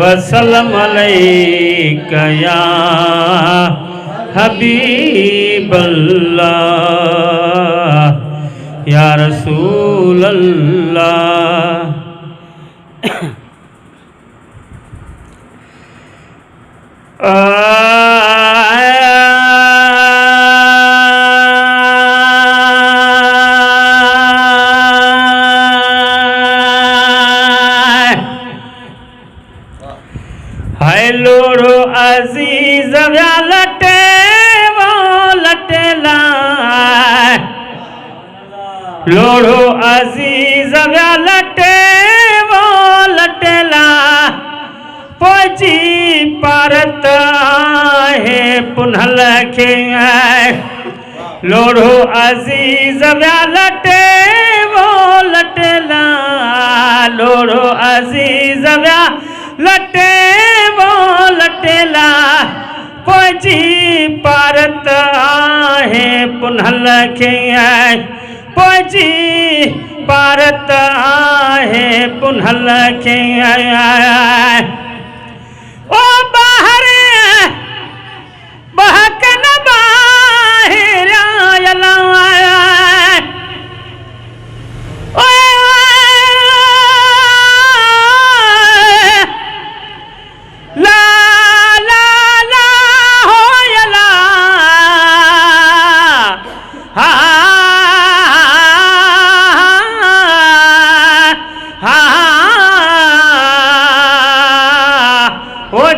वसल्लम अलैका या हबीबल्लाह या रसूल अल्लाह। लोड़ो अजीज व्या लटे वो लटेला, लोड़ो अजीज व्या लटे वो लटेला, पोजी पारत है पुनः लखे। लोड़ो अजीज व्या लटे वो लटेला, लोड़ो अजीज व्या लटे वो लटेला, पोजी पारत आहे पुनः लखे। पोजी पारत आहे पुनः लखे। ओ बाहर बहकन बाहिर आयला,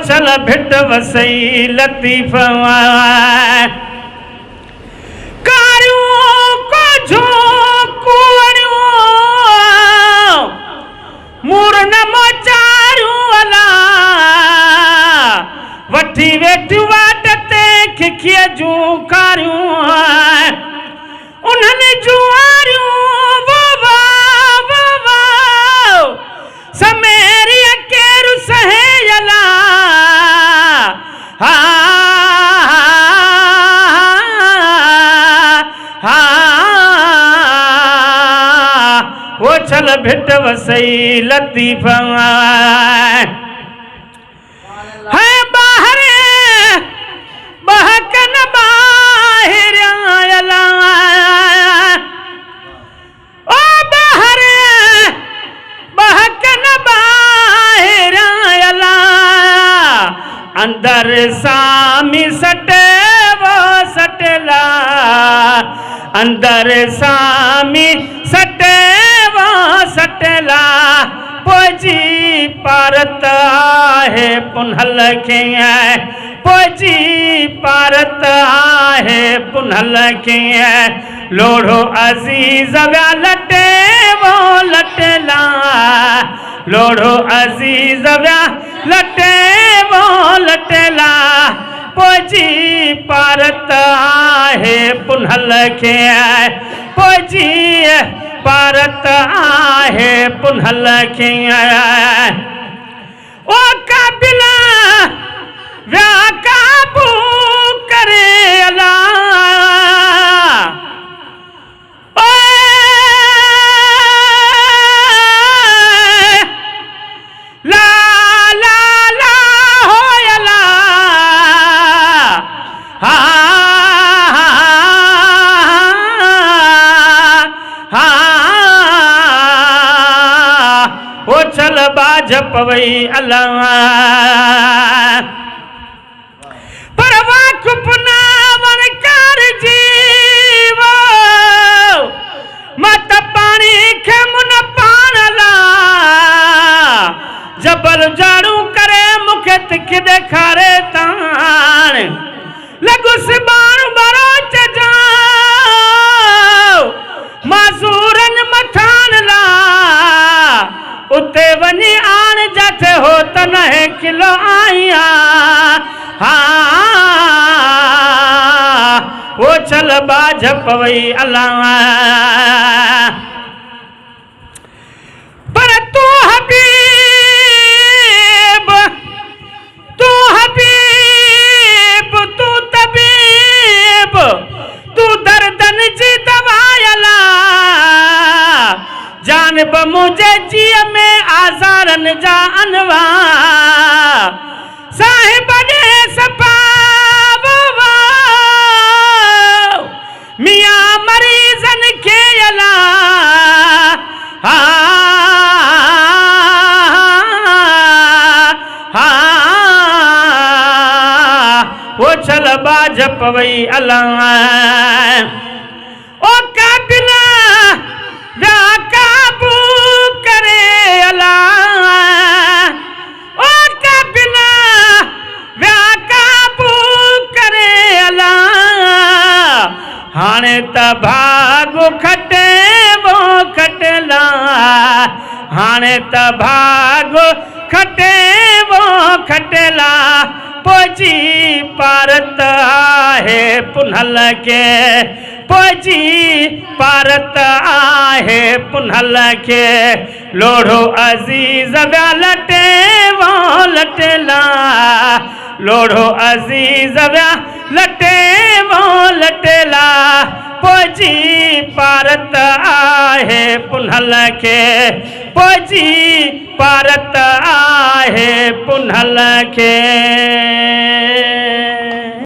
चल भिट वसई लतीफ कारियों को झोंकुड़ियों मूरन मोचारियों अला वठी वेठी वाटते खिखिया जूं कारियों उन्हनि जुआरियों वो समेरी केरु सहे यला। वो चल भिट वसई लतीफ है बाहर बहकन बाहिर आयला। ओ बाहर बहकन बाहिर आयला, अंदर सामी सटे वो सटेला, अंदर सामी सटे वो सटेला, पोजी पारत आहे पुनः लखे। पोजी पारत आहे पुनः लखे। लोड़ो अजीज व्या लटे वो लटेला, लोड़ो अजीज व्या लटे वो लटेला, पोजी पारत आहे पुनः लखे। पोजी पारत आहे पुनः लखे। ओ काबिला व्या काबू करे अला, ला ला ला हो यला। हा हा वो चल बाज पवई अल्लाह परवा कुपना वन कर जीवो मत पानी के मुन पानला, जबल जाड़ू करे मुखे तिख देखारे तान लगु सिबाण बरो चजाओ मासूरन मठान ला, उते वनी आन जाते हो तन है किलो आया। हाँ वो चल बाज पवई अल्लाह पर तू हबीब तू हबीब तू तबीब तू दर्दन जी दवायला जान बमुझ जे जीअ में आज़ारन जा अनवा साहिब ने सपाव मियां मरीज़न के अला वो चल बाज पवई अला ओ काबिला व्या काबू करे अला ओ काबिला व्या काबू करे अला हाणे त भागो खटे वो खटला हाणे त भागो खटे वो खटला पोजी पारत आहे पुनल के पोजी पारत आहे पुनल के लोढ़ो अजीज व्या लटे वो लटला लोढ़ो अजीज व्या लटे वो लटला पोजी पारत आहे पुनल के पोजी पारत आहे पुनल के